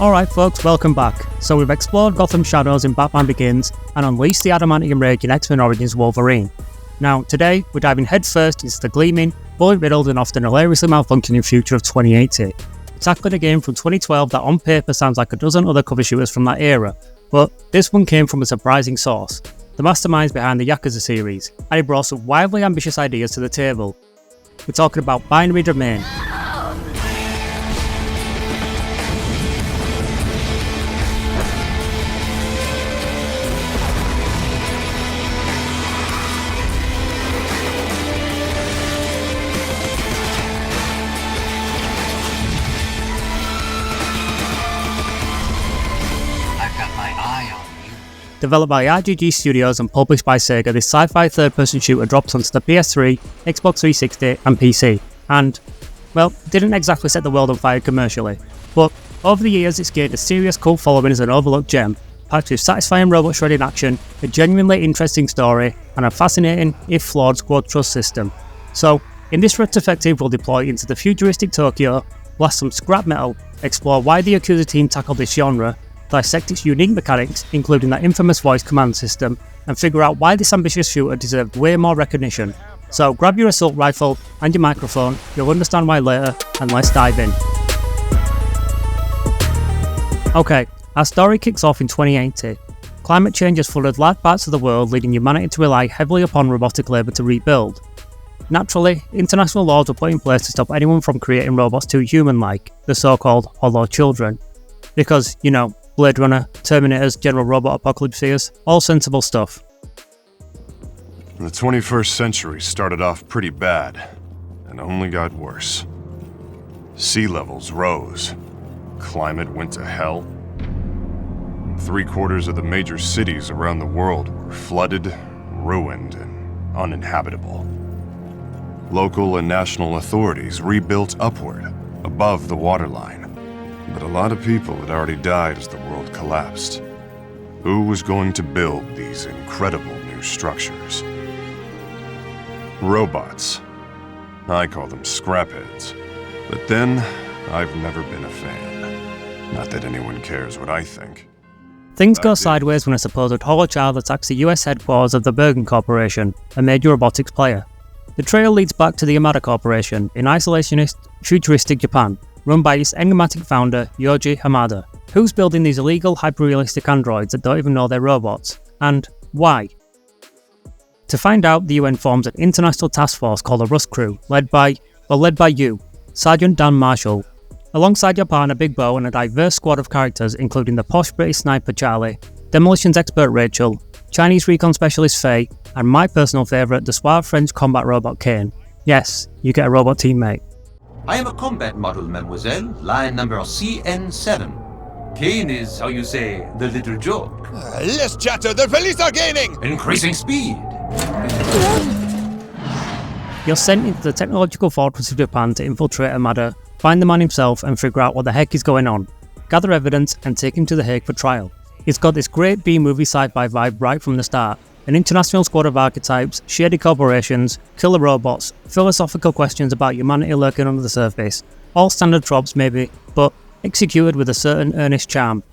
Alright folks, welcome back. So we've explored Gotham's shadows in Batman Begins and unleashed the adamantium rage in X-Men Origins Wolverine. Now, today, we're diving headfirst into the gleaming, bullet-riddled and often hilariously malfunctioning future of 2080. We're tackling a game from 2012 that on paper sounds like a dozen other cover shooters from that era, but this one came from a surprising source, the masterminds behind the Yakuza series, and it brought some wildly ambitious ideas to the table. We're talking about Binary Domain. Developed by RGG Studios and published by Sega, this sci-fi third-person shooter dropped onto the PS3, Xbox 360 and PC, and, well, didn't exactly set the world on fire commercially, but over the years it's gained a serious cult following as an overlooked gem, packed with satisfying robot shredding action, a genuinely interesting story, and a fascinating, if flawed, squad trust system. So, in this retrospective we'll deploy into the futuristic Tokyo, blast some scrap metal, explore why the Yakuza team tackled this genre, dissect its unique mechanics, including that infamous voice command system, and figure out why this ambitious shooter deserved way more recognition. So grab your assault rifle and your microphone, you'll understand why later, and let's dive in. Okay, our story kicks off in 2080. Climate change has flooded large parts of the world, leading humanity to rely heavily upon robotic labour to rebuild. Naturally, international laws were put in place to stop anyone from creating robots too human-like, the so-called Hollow Children. Because, you know, Blade Runner, Terminators, General Robot Apocalypse fears, all sensible stuff. The 21st century started off pretty bad, and only got worse. Sea levels rose, climate went to hell. 3/4 of the major cities around the world were flooded, ruined, and uninhabitable. Local and national authorities rebuilt upward, above the waterline. But a lot of people had already died as the world collapsed. Who was going to build these incredible new structures? Robots. I call them scrapheads. But then, I've never been a fan. Not that anyone cares what I think. Things go sideways when a supposed Hollow Child attacks the US headquarters of the Bergen Corporation, a major robotics player. The trail leads back to the Yamada Corporation in isolationist, futuristic Japan, run by its enigmatic founder, Yoji Hamada, who's building these illegal, hyper-realistic androids that don't even know they're robots, and why. To find out, the UN forms an international task force called the Rust Crew, led by you, Sergeant Dan Marshall, alongside your partner Big Bo and a diverse squad of characters including the posh British sniper Charlie, demolitions expert Rachel, Chinese recon specialist Faye, and my personal favourite, the suave French combat robot Kane. Yes, you get a robot teammate. I am a combat model, mademoiselle, line number CN7. Kane is, how you say, the little joke. Less chatter, the police are gaining! Increasing speed. You're sent into the technological fortress of Japan to infiltrate Hamada, find the man himself and figure out what the heck is going on, gather evidence and take him to The Hague for trial. It's got this great B-movie sci-fi vibe right from the start. An international squad of archetypes, shady corporations, killer robots, philosophical questions about humanity lurking under the surface. All standard tropes maybe, but executed with a certain earnest charm.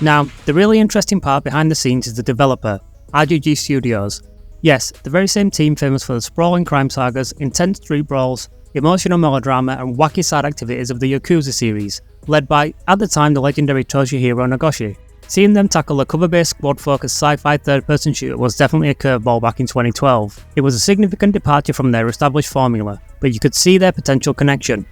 Now, the really interesting part behind the scenes is the developer, RGG Studios. Yes, the very same team famous for the sprawling crime sagas, intense street brawls, emotional melodrama and wacky side activities of the Yakuza series, led by, at the time, the legendary Toshihiro Nagoshi. Seeing them tackle a cover-based squad-focused sci-fi third-person shooter was definitely a curveball back in 2012. It was a significant departure from their established formula, but you could see their potential connection.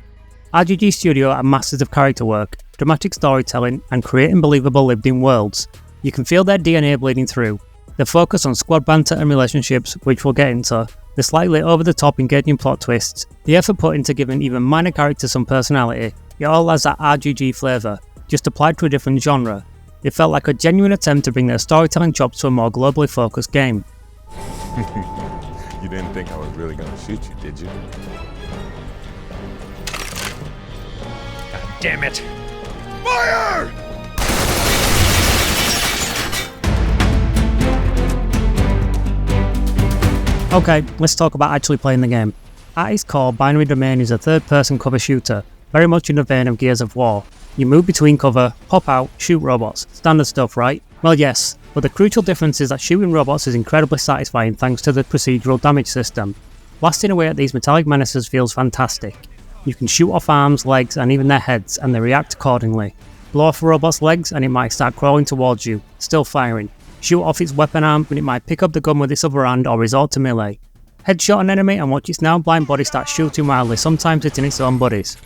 RGG Studio are masters of character work, dramatic storytelling, and creating believable lived-in worlds. You can feel their DNA bleeding through. The focus on squad banter and relationships, which we'll get into, the slightly over-the-top engaging plot twists, the effort put into giving even minor characters some personality, it all has that RGG flavour, just applied to a different genre. It felt like a genuine attempt to bring their storytelling chops to a more globally focused game. You didn't think I was really gonna shoot you, did you? damn it! Fire! Okay, let's talk about actually playing the game. At its core, Binary Domain is a third-person cover shooter, very much in the vein of Gears of War. You move between cover, pop out, shoot robots. Standard stuff, right? Well, yes, but the crucial difference is that shooting robots is incredibly satisfying thanks to the procedural damage system. Blasting away at these metallic menaces feels fantastic. You can shoot off arms, legs, and even their heads, and they react accordingly. Blow off a robot's legs and it might start crawling towards you, still firing. Shoot off its weapon arm and it might pick up the gun with its other hand or resort to melee. Headshot an enemy and watch its now blind body start shooting wildly, sometimes hitting its own buddies.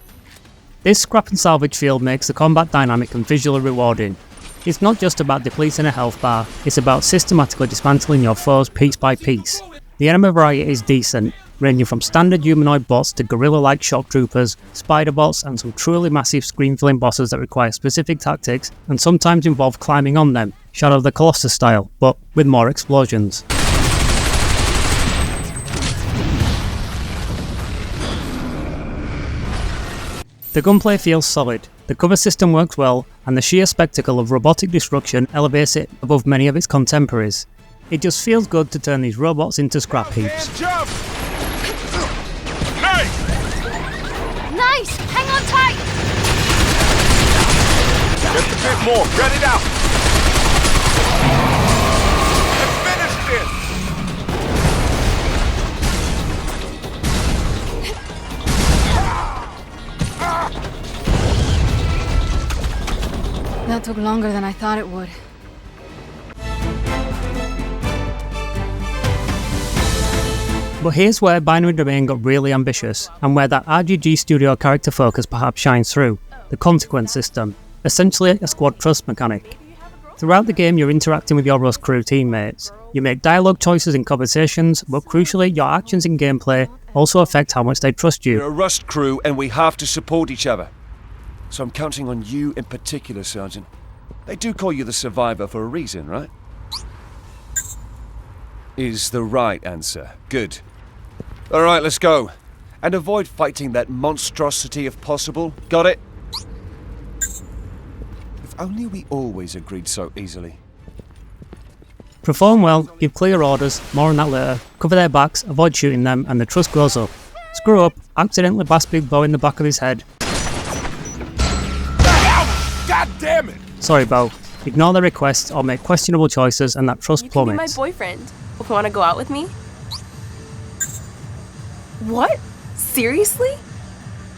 This scrap and salvage field makes the combat dynamic and visually rewarding. It's not just about depleting a health bar, it's about systematically dismantling your foes piece by piece. The enemy variety is decent, ranging from standard humanoid bots to gorilla-like shock troopers, spider bots, and some truly massive screen-filling bosses that require specific tactics and sometimes involve climbing on them, Shadow of the Colossus style, but with more explosions. The gunplay feels solid, the cover system works well, and the sheer spectacle of robotic destruction elevates it above many of its contemporaries. It just feels good to turn these robots into scrap heaps. Nice! Hang on tight! Just a bit more, get it out! Let's finish this! That took longer than I thought it would. But here's where Binary Domain got really ambitious, and where that RGG Studio character focus perhaps shines through: the consequence system, essentially a squad trust mechanic. Throughout the game you're interacting with your Rust crew teammates. You make dialogue choices in conversations, but crucially your actions in gameplay also affect how much they trust you. We're a Rust crew and we have to support each other. So I'm counting on you in particular, Sergeant. They do call you the survivor for a reason, right? Is the right answer. Good. Alright, let's go. And avoid fighting that monstrosity if possible. Got it? If only we always agreed so easily. Perform well, give clear orders, more on that later, cover their backs, avoid shooting them, and the trust goes up. Screw up, accidentally blast Big Bo in the back of his head. God damn it! Sorry Bo, ignore their requests or make questionable choices and that trust plummets. You can be my boyfriend. Want to go out with me? What? Seriously?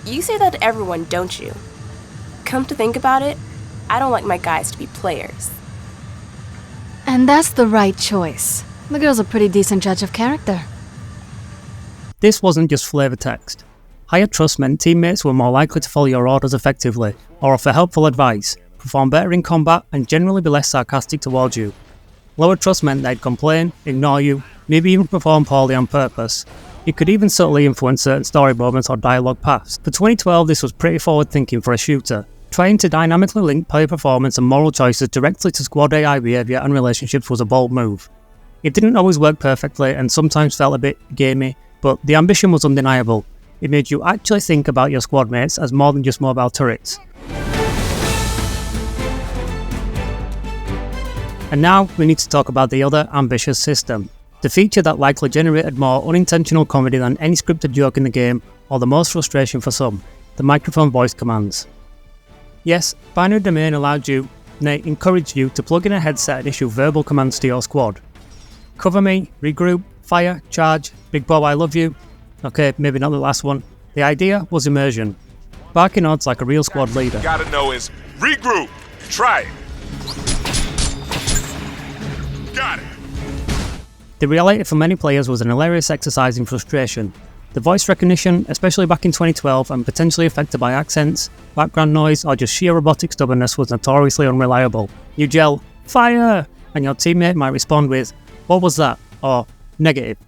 You say that to everyone, don't you? Come to think about it, I don't like my guys to be players. And that's the right choice. The girl's a pretty decent judge of character. This wasn't just flavour text. Higher trust meant teammates were more likely to follow your orders effectively, or offer helpful advice, perform better in combat, and generally be less sarcastic towards you. Lower trust meant they'd complain, ignore you, maybe even perform poorly on purpose. It could even subtly influence certain story moments or dialogue paths. For 2012 this was pretty forward thinking for a shooter, trying to dynamically link player performance and moral choices directly to squad AI behaviour and relationships was a bold move. It didn't always work perfectly and sometimes felt a bit gamey, but the ambition was undeniable. It made you actually think about your squad mates as more than just mobile turrets. And now we need to talk about the other ambitious system. The feature that likely generated more unintentional comedy than any scripted joke in the game, or the most frustration for some, the microphone voice commands. Yes, Binary Domain allowed you, nay encouraged you to plug in a headset and issue verbal commands to your squad. Cover me, regroup, fire, charge, Big Bob I love you. Okay, maybe not the last one. The idea was immersion. Barking odds like a real squad leader. Gotta know is regroup. Try it. Got it. The reality for many players was an hilarious exercise in frustration. The voice recognition, especially back in 2012 and potentially affected by accents, background noise or just sheer robotic stubbornness, was notoriously unreliable. You yell, "Fire!" and your teammate might respond with, "What was that?" or "Negative."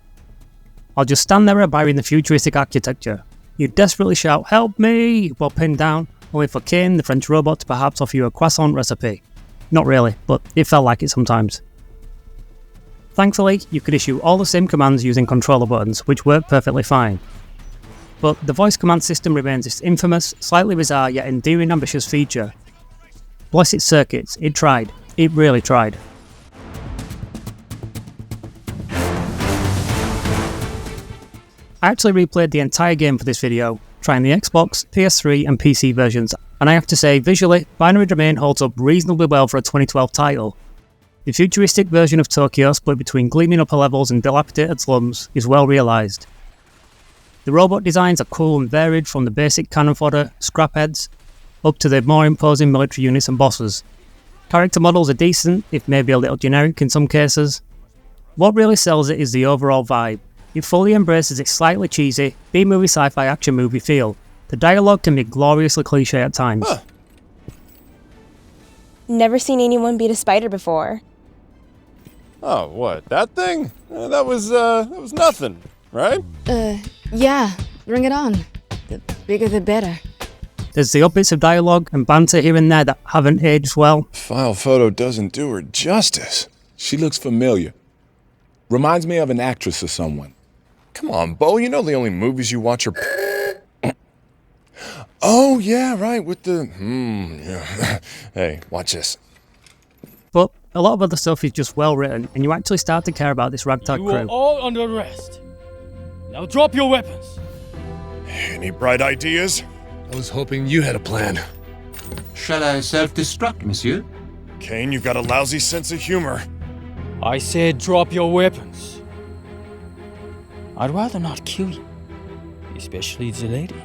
Or just stand there admiring the futuristic architecture. You desperately shout, "Help me!" while pinned down, only for Kane, the French robot, to perhaps offer you a croissant recipe. Not really, but it felt like it sometimes. Thankfully, you could issue all the same commands using controller buttons, which worked perfectly fine. But the voice command system remains this infamous, slightly bizarre yet endearing ambitious feature. Bless its circuits, it tried. It really tried. I actually replayed the entire game for this video, trying the Xbox, PS3 and PC versions, and I have to say, visually, Binary Domain holds up reasonably well for a 2012 title. The futuristic version of Tokyo, split between gleaming upper levels and dilapidated slums, is well realised. The robot designs are cool and varied, from the basic cannon fodder, scrapheads, up to the more imposing military units and bosses. Character models are decent, if maybe a little generic in some cases. What really sells it is the overall vibe. It fully embraces its slightly cheesy, B-movie sci-fi action movie feel. The dialogue can be gloriously cliché at times. Never seen anyone beat a spider before. Oh, what? That thing? That was nothing, right? Yeah, bring it on. The bigger the better. There's the odd bits of dialogue and banter here and there that haven't aged well. File photo doesn't do her justice. She looks familiar. Reminds me of an actress or someone. Come on, Bo, you know the only movies you watch are... Oh, yeah, right, with the... yeah. Hey, watch this. But a lot of other stuff is just well written, and you actually start to care about this ragtag You are crew. all under arrest. Now drop your weapons. Any bright ideas? I was hoping you had a plan. Shall I self-destruct, monsieur? Kane, you've got a lousy sense of humor. I said drop your weapons. I'd rather not kill you. Especially the lady.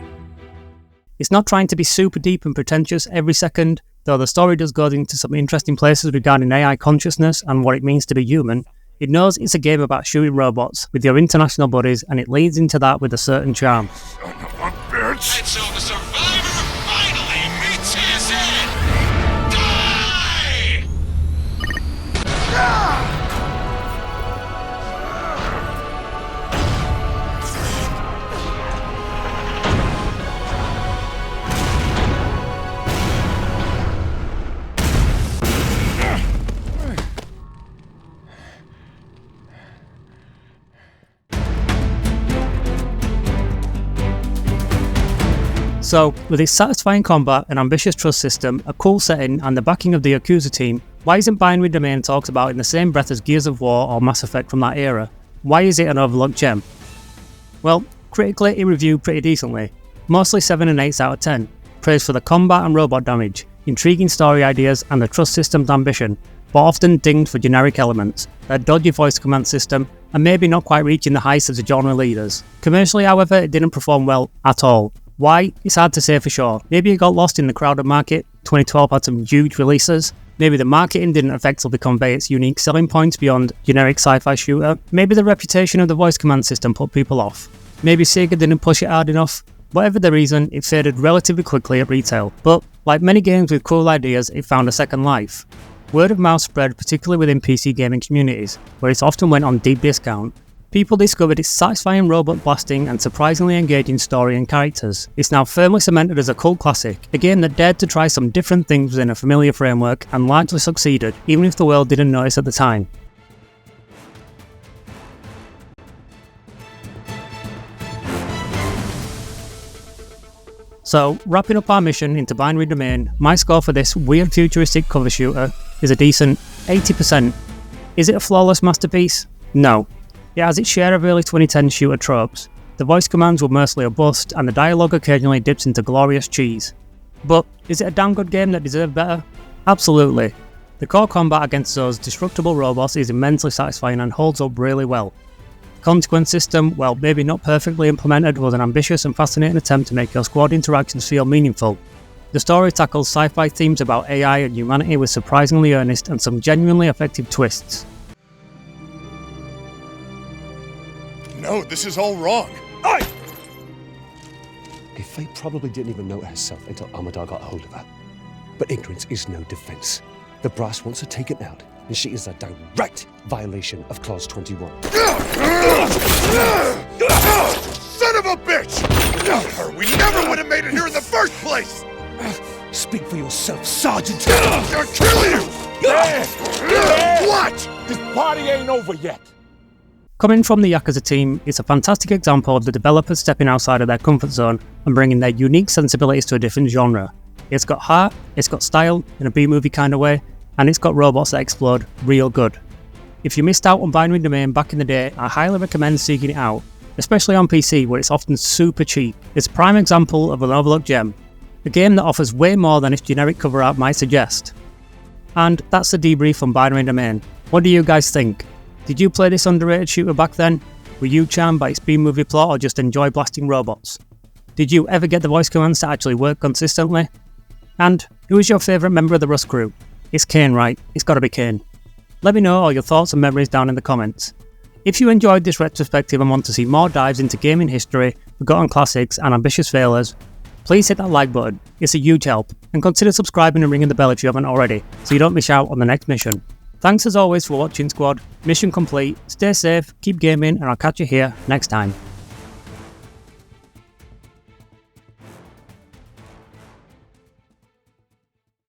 It's not trying to be super deep and pretentious every second, though the story does go into some interesting places regarding AI consciousness and what it means to be human. It knows it's a game about shooting robots with your international buddies, and it leads into that with a certain charm. Son of a bitch! And so the survivor finally meets his end! Die! So, with its satisfying combat, an ambitious trust system, a cool setting, and the backing of the Yakuza team, why isn't Binary Domain talked about in the same breath as Gears of War or Mass Effect from that era? Why is it an overlooked gem? Well, critically it reviewed pretty decently, mostly 7 and 8 out of 10, praised for the combat and robot damage, intriguing story ideas and the trust system's ambition, but often dinged for generic elements, a dodgy voice command system, and maybe not quite reaching the heights of the genre leaders. Commercially, however, it didn't perform well at all. Why? It's hard to say for sure. Maybe it got lost in the crowded market, 2012 had some huge releases, maybe the marketing didn't effectively convey its unique selling points beyond generic sci-fi shooter, maybe the reputation of the voice command system put people off, maybe Sega didn't push it hard enough. Whatever the reason, it faded relatively quickly at retail, but like many games with cool ideas, it found a second life. Word of mouth spread particularly within PC gaming communities, where it often went on deep discount. People discovered its satisfying robot blasting and surprisingly engaging story and characters. It's now firmly cemented as a cult classic, a game that dared to try some different things within a familiar framework and largely succeeded, even if the world didn't notice at the time. So, wrapping up our mission into Binary Domain, my score for this weird futuristic cover shooter is a decent 80%. Is it a flawless masterpiece? No. It has its share of early 2010 shooter tropes. The voice commands were mostly a bust, and the dialogue occasionally dips into glorious cheese. But is it a damn good game that deserved better? Absolutely. The core combat against those destructible robots is immensely satisfying and holds up really well. The consequence system, while maybe not perfectly implemented, was an ambitious and fascinating attempt to make your squad interactions feel meaningful. The story tackles sci-fi themes about AI and humanity with surprisingly earnest and some genuinely effective twists. No, this is all wrong. Faye probably didn't even know it herself until Amadar got hold of her. But ignorance is no defense. The brass wants her taken out, and she is a direct violation of Clause 21. Son of a bitch! Without her, we never would have made it here in the first place! Speak for yourself, Sergeant! I'll kill you! What? This party ain't over yet. Coming from the Yakuza team, it's a fantastic example of the developers stepping outside of their comfort zone and bringing their unique sensibilities to a different genre. It's got heart, it's got style in a B-movie kind of way, and it's got robots that explode real good. If you missed out on Binary Domain back in the day, I highly recommend seeking it out, especially on PC where it's often super cheap. It's a prime example of an overlooked gem, a game that offers way more than its generic cover art might suggest. And that's the debrief on Binary Domain. What do you guys think? Did you play this underrated shooter back then? Were you charmed by its B-movie plot or just enjoy blasting robots? Did you ever get the voice commands to actually work consistently? And who is your favourite member of the Rust crew? It's Kane, right? It's gotta be Kane. Let me know all your thoughts and memories down in the comments. If you enjoyed this retrospective and want to see more dives into gaming history, forgotten classics and ambitious failures, please hit that like button, it's a huge help, and consider subscribing and ringing the bell if you haven't already, so you don't miss out on the next mission. Thanks as always for watching, squad. Mission complete, stay safe, keep gaming, and I'll catch you here next time.